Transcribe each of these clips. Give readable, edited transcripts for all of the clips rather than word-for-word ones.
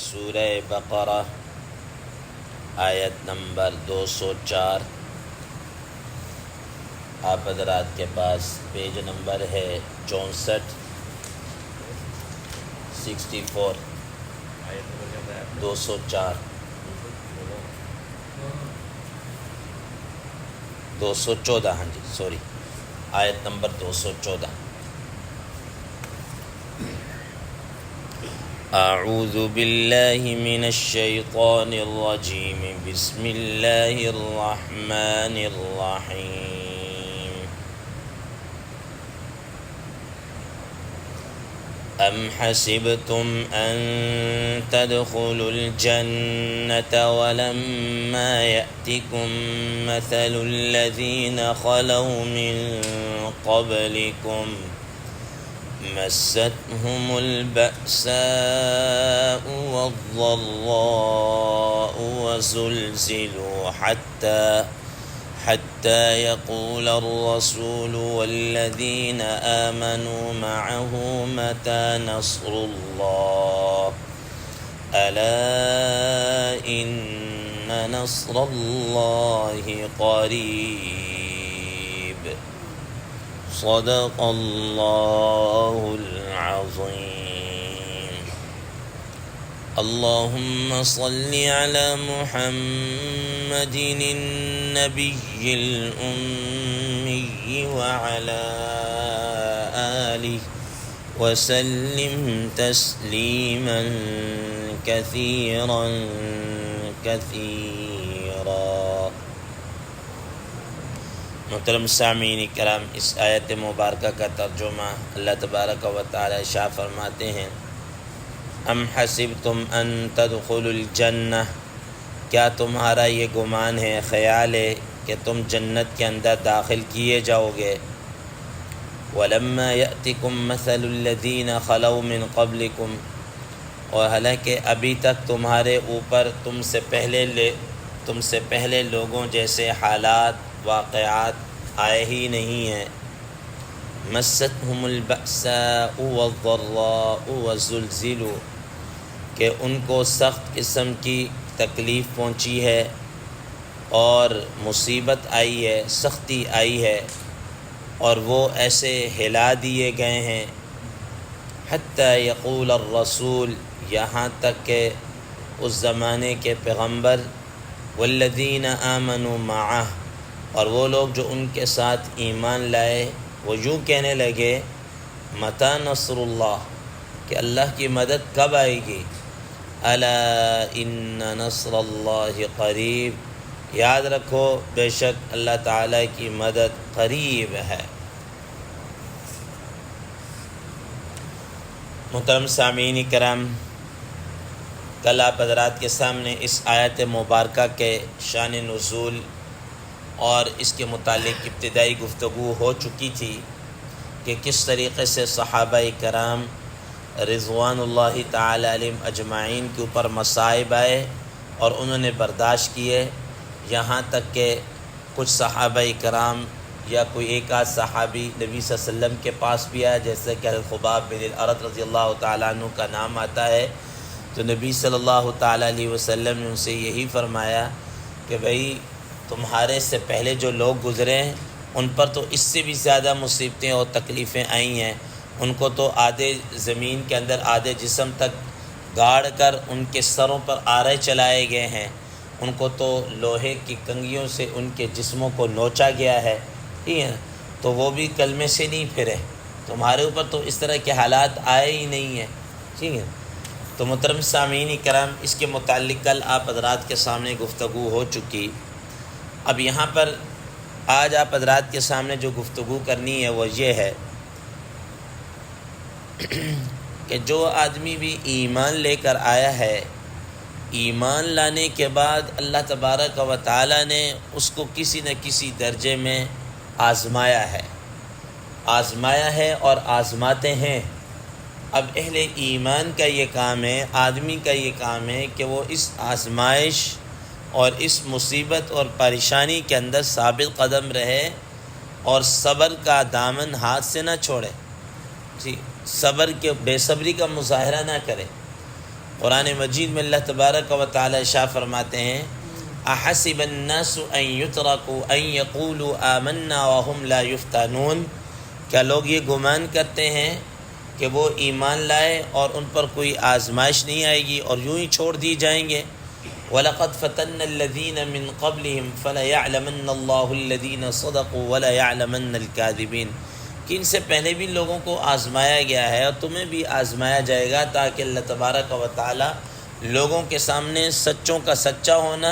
سورہ بقرہ آیت نمبر 204۔ آپ حضرات کے پاس پیج نمبر ہے 64 204 214 ہاں جی سوری آیت نمبر 214۔ اعوذ باللہ من الشیطان الرجیم بسم اللہ الرحمن الرحیم۔ ام حسبتم ان تدخلوا الجنة ولما يأتكم مثل الذين خلوا من قبلكم مستهم البأساء والضراء وزلزلوا حتى يقول الرسول والذين آمنوا معه متى نصر الله ألا إن نصر الله قريب صدق اللہ العظیم۔ اللہم صل علی محمد النبی الأمی وعلی آلہ وسلم تسلیما کثیرا کثیرا۔ محترم سامعین کرام، اس آیت مبارکہ کا ترجمہ اللہ تبارک و تعالی ارشاد فرماتے ہیں، ام حسبتم ان تدخلوا الجنہ، کیا تمہارا یہ گمان ہے، خیال ہے کہ تم جنت کے اندر داخل کیے جاؤ گے، ولما یأتکم مثل الذین خلوا من قبلکم، اور حالانکہ ابھی تک تمہارے اوپر تم سے پہلے لوگوں جیسے حالات واقعات آئے ہی نہیں ہیں، مستهم البأساء والضراء وزلزلوا، کہ ان کو سخت قسم کی تکلیف پہنچی ہے اور مصیبت آئی ہے، سختی آئی ہے، اور وہ ایسے ہلا دیے گئے ہیں، حتی یقول الرسول، یہاں تک کہ اس زمانے کے پیغمبر، والذین آمنوا معہ، اور وہ لوگ جو ان کے ساتھ ایمان لائے، وہ یوں کہنے لگے، متی نصر اللہ، کہ اللہ کی مدد کب آئے گی، الا ان نصر اللہ قریب، یاد رکھو بے شک اللہ تعالیٰ کی مدد قریب ہے۔ محترم سامعین کرام، کل آپ حضرات کے سامنے اس آیت مبارکہ کے شان نزول اور اس کے متعلق ابتدائی گفتگو ہو چکی تھی کہ کس طریقے سے صحابہ کرام رضوان اللہ تعالی علیہم اجمعین کے اوپر مصائب آئے اور انہوں نے برداشت کیے، یہاں تک کہ کچھ صحابہ کرام یا کوئی ایک آدھ صحابی نبی صلی اللہ علیہ وسلم کے پاس بھی آیا، جیسے کہ حضرت خباب بن الارت رضی اللہ تعالیٰ عنہ کا نام آتا ہے، تو نبی صلی اللہ تعالیٰ علیہ وسلم نے ان سے یہی فرمایا کہ بھئی تمہارے سے پہلے جو لوگ گزرے ہیں ان پر تو اس سے بھی زیادہ مصیبتیں اور تکلیفیں آئی ہیں، ان کو تو آدھے زمین کے اندر آدھے جسم تک گاڑ کر ان کے سروں پر آرے چلائے گئے ہیں، ان کو تو لوہے کی کنگھیوں سے ان کے جسموں کو نوچا گیا ہے، ٹھیک ہے، تو وہ بھی کلمے سے نہیں پھرے، تمہارے اوپر تو اس طرح کے حالات آئے ہی نہیں ہیں، ٹھیک ہے۔ تو محترم سامعین کرام، اس کے متعلق کل آپ حضرات کے سامنے گفتگو ہو چکی۔ اب یہاں پر آج آپ حضرات کے سامنے جو گفتگو کرنی ہے وہ یہ ہے کہ جو آدمی بھی ایمان لے کر آیا ہے، ایمان لانے کے بعد اللہ تبارک و تعالیٰ نے اس کو کسی نہ کسی درجے میں آزمایا ہے اور آزماتے ہیں۔ اب اہل ایمان کا یہ کام ہے، آدمی کا یہ کام ہے کہ وہ اس آزمائش اور اس مصیبت اور پریشانی کے اندر ثابت قدم رہے اور صبر کا دامن ہاتھ سے نہ چھوڑے، جی، صبر کے بے صبری کا مظاہرہ نہ کرے، قرآن مجید میں اللہ تبارک و تعالی ارشاد فرماتے ہیں احسب الناس ان يتركوا ان يقولوا آمنا وهم لا يفتنون، کیا لوگ یہ گمان کرتے ہیں کہ وہ ایمان لائے اور ان پر کوئی آزمائش نہیں آئے گی اور یوں ہی چھوڑ دی جائیں گے؟ وَلَقَدْ فَتَنَّ الَّذِينَ مِن قَبْلِهِمْ فَلَيَعْلَمَنَّ اللَّهُ الَّذِينَ صَدَقُوا وَلَيَعْلَمَنَّ الْكَاذِبِينَ کہ ان سے پہلے بھی لوگوں کو آزمایا گیا ہے اور تمہیں بھی آزمایا جائے گا، تاکہ اللہ تبارک و تعالی لوگوں کے سامنے سچوں کا سچا ہونا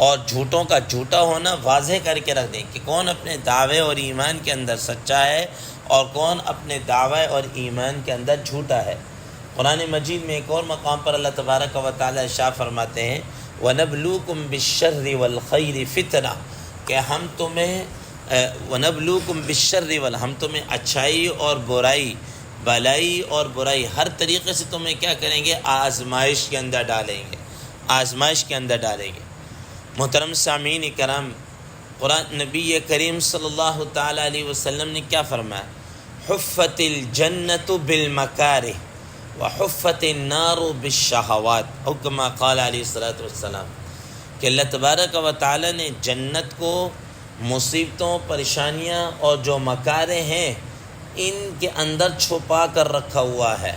اور جھوٹوں کا جھوٹا ہونا واضح کر کے رکھ دیں کہ کون اپنے دعوے اور ایمان کے اندر سچا ہے اور کون اپنے دعوے اور ایمان کے اندر جھوٹا ہے۔ قرآن مجید میں ایک اور مقام پر اللہ تبارک و تعالی ارشاد فرماتے ہیں وَنَبْلُوكُمْ بِالشَّرِّ وَالْخَيْرِ فِتْنَةً کہ ہم تمہیں وَنَبْلُوكُمْ بِالشَّرِّ ہم تمہیں اچھائی اور برائی، بھلائی اور برائی ہر طریقے سے تمہیں کیا کریں گے؟ آزمائش کے اندر ڈالیں گے، آزمائش کے اندر ڈالیں گے۔ محترم سامعین کرام، قرآن نبی کریم صلی اللہ تعالی علیہ وسلم نے کیا فرمایا؟ حفت الجنت بالمکارہ وحفت النار بالشہوات، او کما قال علیہ الصلوۃ والسلام کہ اللہ تبارک و تعالی نے جنت کو مصیبتوں، پریشانیاں اور جو مکارے ہیں ان کے اندر چھپا کر رکھا ہوا ہے۔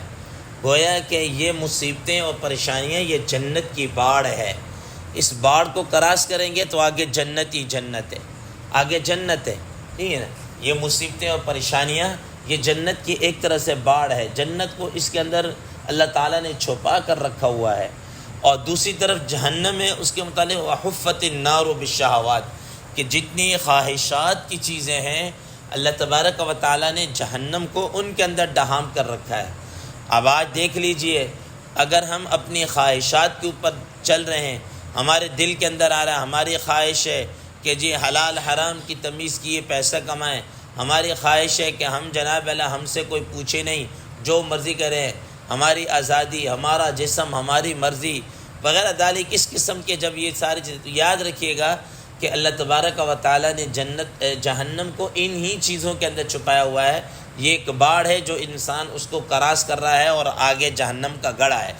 گویا کہ یہ مصیبتیں اور پریشانیاں یہ جنت کی باڑ ہے، اس باڑ کو کراس کریں گے تو آگے جنت ہی جنت ہے، آگے جنت ہے، ٹھیک ہے نا؟ یہ مصیبتیں اور پریشانیاں یہ جنت کی ایک طرح سے باڑ ہے، جنت کو اس کے اندر اللہ تعالیٰ نے چھپا کر رکھا ہوا ہے۔ اور دوسری طرف جہنم ہے، اس کے متعلق وحفت النار بالشہوات کہ جتنی خواہشات کی چیزیں ہیں اللہ تبارک و تعالیٰ نے جہنم کو ان کے اندر ڈھانپ کر رکھا ہے۔ اب آج دیکھ لیجئے، اگر ہم اپنی خواہشات کے اوپر چل رہے ہیں، ہمارے دل کے اندر آ رہا ہے، ہماری خواہش ہے کہ جی حلال حرام کی تمیز کیے پیسہ کمائیں، ہماری خواہش ہے کہ ہم جناب اللہ ہم سے کوئی پوچھے نہیں، جو مرضی کریں، ہماری آزادی، ہمارا جسم، ہماری مرضی وغیرہ ذالک، اس قسم کے جب یہ ساری چیزیں، یاد رکھیے گا کہ اللہ تبارک و تعالیٰ نے جہنم کو ان ہی چیزوں کے اندر چھپایا ہوا ہے۔ یہ ایک باڑ ہے جو انسان اس کو کراس کر رہا ہے اور آگے جہنم کا گڑھا ہے،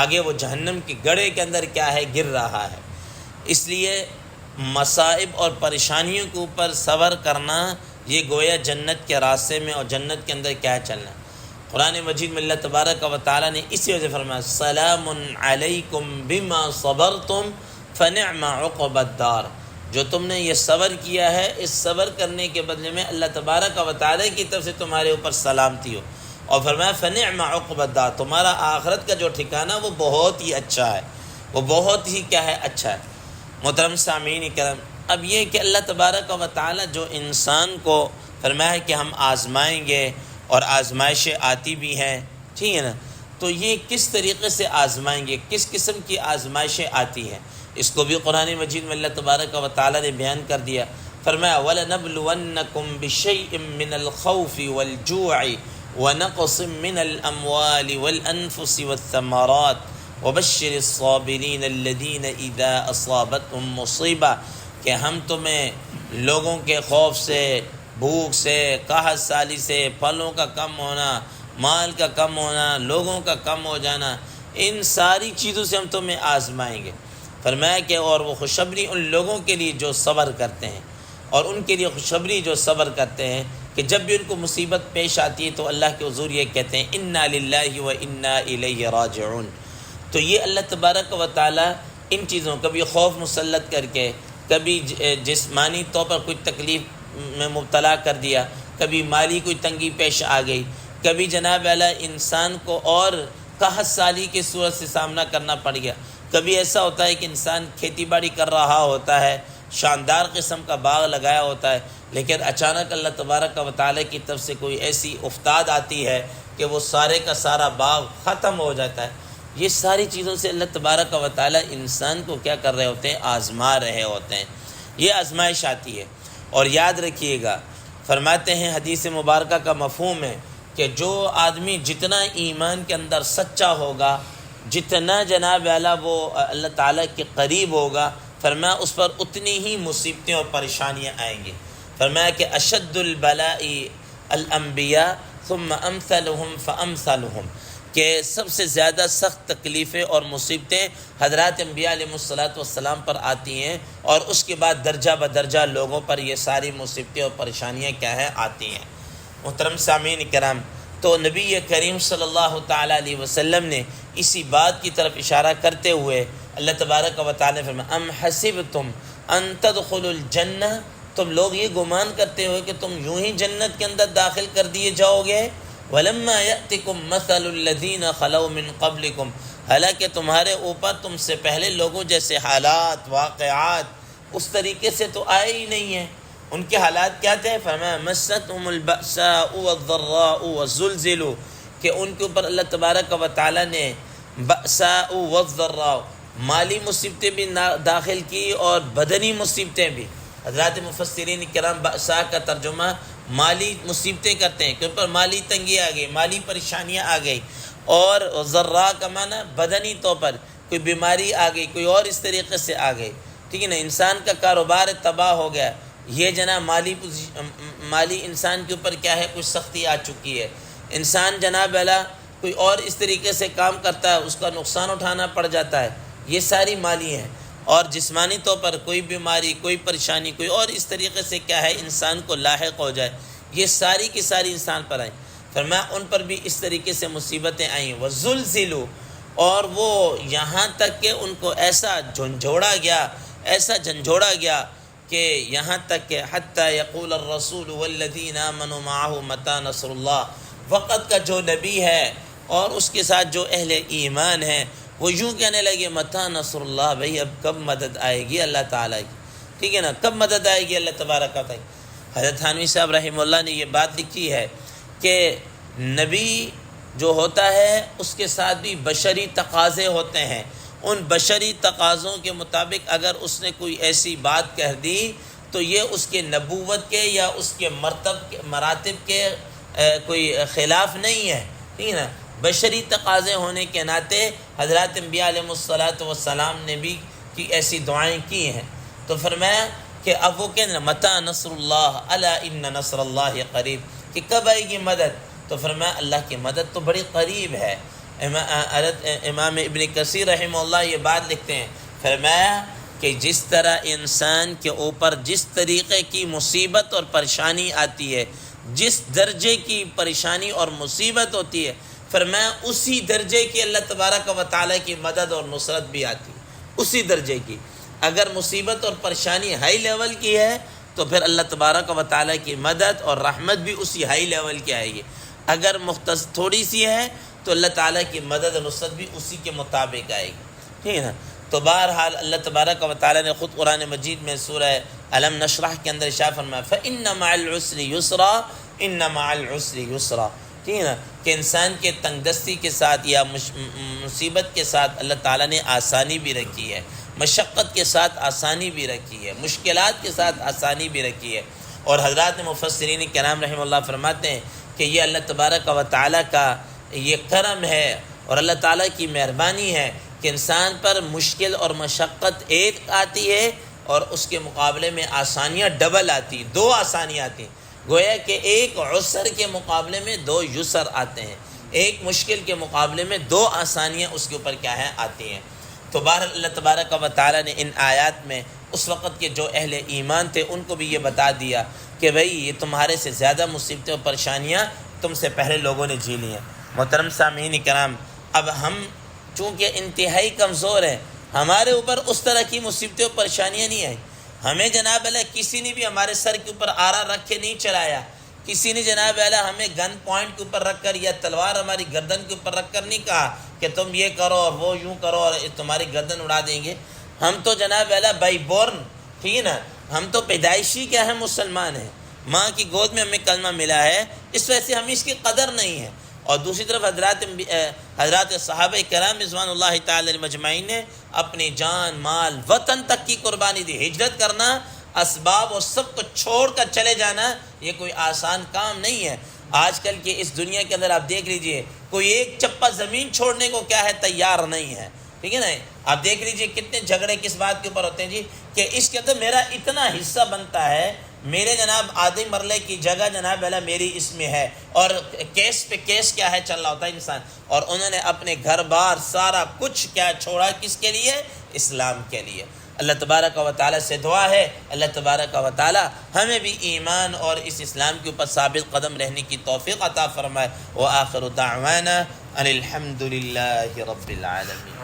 آگے وہ جہنم کے گڑھے کے اندر کیا ہے؟ گر رہا ہے۔ اس لیے مصائب اور پریشانیوں کے اوپر صبر کرنا یہ گویا جنت کے راستے میں اور جنت کے اندر کیا ہے؟ چلنا۔ قرآن مجید میں اللہ تبارک و تعالیٰ نے اسی وجہ فرمایا سلام علیکم بما صبرتم فنعم عقبی الدار، جو تم نے یہ صبر کیا ہے اس صبر کرنے کے بدلے میں اللہ تبارک و تعالیٰ کی طرف سے تمہارے اوپر سلامتی ہو، اور فرمایا فنعم عقبی الدار، تمہارا آخرت کا جو ٹھکانہ وہ بہت ہی اچھا ہے، وہ بہت ہی کیا ہے؟ اچھا ہے۔ محترم سامعین کرام، اب یہ کہ اللہ تبارک و تعالیٰ جو انسان کو فرمایا ہے کہ ہم آزمائیں گے اور آزمائشیں آتی بھی ہیں، ٹھیک ہے نا؟ تو یہ کس طریقے سے آزمائیں گے، کس قسم کی آزمائشیں آتی ہیں، اس کو بھی قرآن مجید میں اللہ تبارک و تعالیٰ نے بیان کر دیا۔ فرمایا وَلَنَبْلُوَنَّكُمْ بِشَيْءٍ مِّنَ الْخَوْفِ وَالْجُوعِ وَنَقْصٍ مِّنَ الْأَمْوَالِ وَالْأَنفُسِ وَالثَّمَرَاتِ وَبَشِّرِ الصَّابِرِينَ الَّذِينَ إِذَا أَصَابَتْهُمْ مُصِيبَةٌ کہ ہم تمہیں لوگوں کے خوف سے، بھوک سے، قحط سالی سے، پھلوں کا کم ہونا، مال کا کم ہونا، لوگوں کا کم ہو جانا، ان ساری چیزوں سے ہم تمہیں آزمائیں گے۔ فرمایا کہ اور وہ خوشخبری ان لوگوں کے لیے جو صبر کرتے ہیں، اور ان کے لیے خوشخبری جو صبر کرتے ہیں کہ جب بھی ان کو مصیبت پیش آتی ہے تو اللہ کے حضور یہ کہتے ہیں انا للہ و انا الیہ راجعون۔ تو یہ اللہ تبارک و تعالیٰ ان چیزوں، کبھی خوف مسلط کر کے، کبھی جسمانی طور پر کوئی تکلیف میں مبتلا کر دیا، کبھی مالی کوئی تنگی پیش آ گئی، کبھی جناب اعلیٰ انسان کو اور قحط سالی کی صورت سے سامنا کرنا پڑ گیا، کبھی ایسا ہوتا ہے کہ انسان کھیتی باڑی کر رہا ہوتا ہے، شاندار قسم کا باغ لگایا ہوتا ہے، لیکن اچانک اللہ تبارک و تعالیٰ کی طرف سے کوئی ایسی افتاد آتی ہے کہ وہ سارے کا سارا باغ ختم ہو جاتا ہے۔ یہ ساری چیزوں سے اللہ تبارک و تعالیٰ انسان کو کیا کر رہے ہوتے ہیں؟ آزما رہے ہوتے ہیں، یہ آزمائش آتی ہے۔ اور یاد رکھیے گا، فرماتے ہیں حدیث مبارکہ کا مفہوم ہے کہ جو آدمی جتنا ایمان کے اندر سچا ہوگا، جتنا جناب اعلیٰ وہ اللہ تعالیٰ کے قریب ہوگا، فرمایا اس پر اتنی ہی مصیبتیں اور پریشانیاں آئیں گی۔ فرمایا کہ اشد البلاء الانبیاء ثم امثلهم فامثلهم کہ سب سے زیادہ سخت تکلیفیں اور مصیبتیں حضرات انبیاء علیہ السلام پر آتی ہیں، اور اس کے بعد درجہ بدرجہ لوگوں پر یہ ساری مصیبتیں اور پریشانیاں کیا ہیں آتی ہیں۔ محترم سامعین کرام، تو نبی کریم صلی اللہ تعالیٰ علیہ وسلم نے اسی بات کی طرف اشارہ کرتے ہوئے اللہ تبارک و تعالیٰ نے فرمایا ام حسبتم ان تدخلوا الجنہ، تم لوگ یہ گمان کرتے ہو کہ تم یوں ہی جنت کے اندر داخل کر دیے جاؤ گے؟ وَلَمَّا يَأْتِكُمْ مَثَلُ الَّذِينَ خَلَوْا مِن قَبْلِكُمْ، حالانکہ تمہارے اوپر تم سے پہلے لوگوں جیسے حالات واقعات اس طریقے سے تو آئے ہی نہیں ہیں۔ ان کے حالات کیا تھے؟ فرمایا مَسَّتْهُمُ الْبَأْسَاءُ وَالضَّرَّاءُ وَالزُّلْزِلُوا، کہ ان کے اوپر اللہ تبارک و تعالیٰ نے بأساء والضراء، مالی مصیبتیں بھی داخل کی اور بدنی مصیبتیں بھی۔ حضرات مفسرین کرام بأساء کا ترجمہ مالی مصیبتیں کرتے ہیں کہ ان پر مالی تنگی آ گئی، مالی پریشانیاں آ گئی، اور ضراء کا معنی بدنی طور پر کوئی بیماری آ گئی، کوئی اور اس طریقے سے آ گئی، ٹھیک ہے نا، انسان کا کاروبار تباہ ہو گیا، یہ جناب مالی انسان کے اوپر کیا ہے، کچھ سختی آ چکی ہے، انسان جناب اعلیٰ کوئی اور اس طریقے سے کام کرتا ہے، اس کا نقصان اٹھانا پڑ جاتا ہے، یہ ساری مالی ہیں۔ اور جسمانی طور پر کوئی بیماری، کوئی پریشانی، کوئی اور اس طریقے سے کیا ہے انسان کو لاحق ہو جائے، یہ ساری کی ساری انسان پر آئیں۔ فرمایا ان پر بھی اس طریقے سے مصیبتیں آئیں، وَزُلْزِلُوا، اور وہ یہاں تک کہ ان کو ایسا جھنجھوڑا گیا کہ یہاں تک کہ حتیٰ یقول الرسول والذین آمنوا معہ متی نصر اللہ، وقت کا جو نبی ہے اور اس کے ساتھ جو اہل ایمان ہیں وہ یوں کہنے لگے متی نصر اللہ، بھئی اب کب مدد آئے گی اللہ تعالیٰ کی، ٹھیک ہے نا، کب مدد آئے گی اللہ تبارک و تعالیٰ۔ حضرت تھانوی صاحب رحمہ اللہ نے یہ بات لکھی ہے کہ نبی جو ہوتا ہے اس کے ساتھ بھی بشری تقاضے ہوتے ہیں، ان بشری تقاضوں کے مطابق اگر اس نے کوئی ایسی بات کہہ دی تو یہ اس کے نبوت کے یا اس کے مراتب کے کوئی خلاف نہیں ہے، ٹھیک ہے نا۔ بشری تقاضے ہونے کے ناطے حضرات انبیاء علیہ السلام نے بھی ایسی دعائیں کی ہیں، تو فرمایا کہ اب وہ کہنا متی نصر اللہ الا ان نصر اللہ قریب، کہ کب آئے گی مدد، تو فرمایا اللہ کی مدد تو بڑی قریب ہے۔ امام ابن کثیر رحمہ اللہ یہ بات لکھتے ہیں، فرمایا کہ جس طرح انسان کے اوپر جس طریقے کی مصیبت اور پریشانی آتی ہے، جس درجے کی پریشانی اور مصیبت ہوتی ہے، فرمایا اسی درجے کی اللہ تبارک و تعالیٰ کی مدد اور نصرت بھی آتی ہے، اسی درجے کی۔ اگر مصیبت اور پریشانی ہائی لیول کی ہے تو پھر اللہ تبارک و تعالیٰ کی مدد اور رحمت بھی اسی ہائی لیول کی آئے گی، اگر مختصر تھوڑی سی ہے تو اللہ تعالیٰ کی مدد اور نصرت بھی اسی کے مطابق آئے گی، ٹھیک ہے نا۔ تو بہرحال اللہ تبارک و تعالیٰ نے خود قرآن مجید میں سورہ علم نشرح کے اندر ارشاد فرمایا فَإِنَّ مَعَ الْعُسْرِ يُسْرًا إِنَّ مَعَ الْعُسْرِ يُسْرًا، ٹھیک ہے نا، کہ انسان کے تنگ دستی کے ساتھ یا مصیبت کے ساتھ اللہ تعالیٰ نے آسانی بھی رکھی ہے، مشقت کے ساتھ آسانی بھی رکھی ہے، مشکلات کے ساتھ آسانی بھی رکھی ہے۔ اور حضرات مفسرین کرام رحمہ اللہ فرماتے ہیں کہ یہ اللہ تبارک و تعالیٰ کا یہ کرم ہے اور اللہ تعالیٰ کی مہربانی ہے کہ انسان پر مشکل اور مشقت ایک آتی ہے اور اس کے مقابلے میں آسانیاں ڈبل آتی، دو آسانیاں آتی ہیں، گویا کہ ایک عسر کے مقابلے میں دو یسر آتے ہیں، ایک مشکل کے مقابلے میں دو آسانیاں اس کے اوپر کیا ہیں آتی ہیں۔ تو بہرحال اللہ تبارک و تعالیٰ نے ان آیات میں اس وقت کے جو اہل ایمان تھے ان کو بھی یہ بتا دیا کہ بھئی یہ تمہارے سے زیادہ مصیبتیں اور پریشانیاں تم سے پہلے لوگوں نے جی لی ہیں۔ محترم سامعین کرام، اب ہم چونکہ انتہائی کمزور ہیں، ہمارے اوپر اس طرح کی مصیبتیں اور پریشانیاں نہیں آئیں، ہمیں جناب اللہ کسی نے بھی ہمارے سر کے اوپر آرا رکھ کے نہیں چلایا، کسی نے جناب اللہ ہمیں گن پوائنٹ کے اوپر رکھ کر یا تلوار ہماری گردن کے اوپر رکھ کر نہیں کہا کہ تم یہ کرو اور وہ یوں کرو اور تمہاری گردن اڑا دیں گے۔ ہم تو جناب اللہ بائی بورن، ٹھیک ہے نا، ہم تو پیدائشی کیا ہے مسلمان ہیں، ماں کی گود میں ہمیں کلمہ ملا ہے، اس وجہ سے ہمیں اس کی قدر نہیں ہے۔ اور دوسری طرف حضرات صحابہ کرام رضوان اللہ تعالی علیہم مجمعین نے اپنی جان مال وطن تک کی قربانی دی۔ ہجرت کرنا، اسباب اور سب کو چھوڑ کر چلے جانا، یہ کوئی آسان کام نہیں ہے۔ آج کل کی اس دنیا کے اندر آپ دیکھ لیجئے، کوئی ایک چپا زمین چھوڑنے کو کیا ہے تیار نہیں ہے، ٹھیک ہے نا۔ آپ دیکھ لیجئے کتنے جھگڑے کس بات کے اوپر ہوتے ہیں جی، کہ اس کے اندر میرا اتنا حصہ بنتا ہے، میرے جناب آدھی مرلے کی جگہ جناب والا میری اس میں ہے، اور کیس پہ کیس کیا ہے چل رہا ہوتا ہے انسان، اور انہوں نے اپنے گھر بار سارا کچھ کیا چھوڑا، کس کے لیے؟ اسلام کے لیے۔ اللہ تبارک و تعالیٰ سے دعا ہے اللہ تبارک و تعالیٰ ہمیں بھی ایمان اور اس اسلام کے اوپر ثابت قدم رہنے کی توفیق عطا فرمائے۔ وآخر دعوانا ان الحمد للہ رب العالمین۔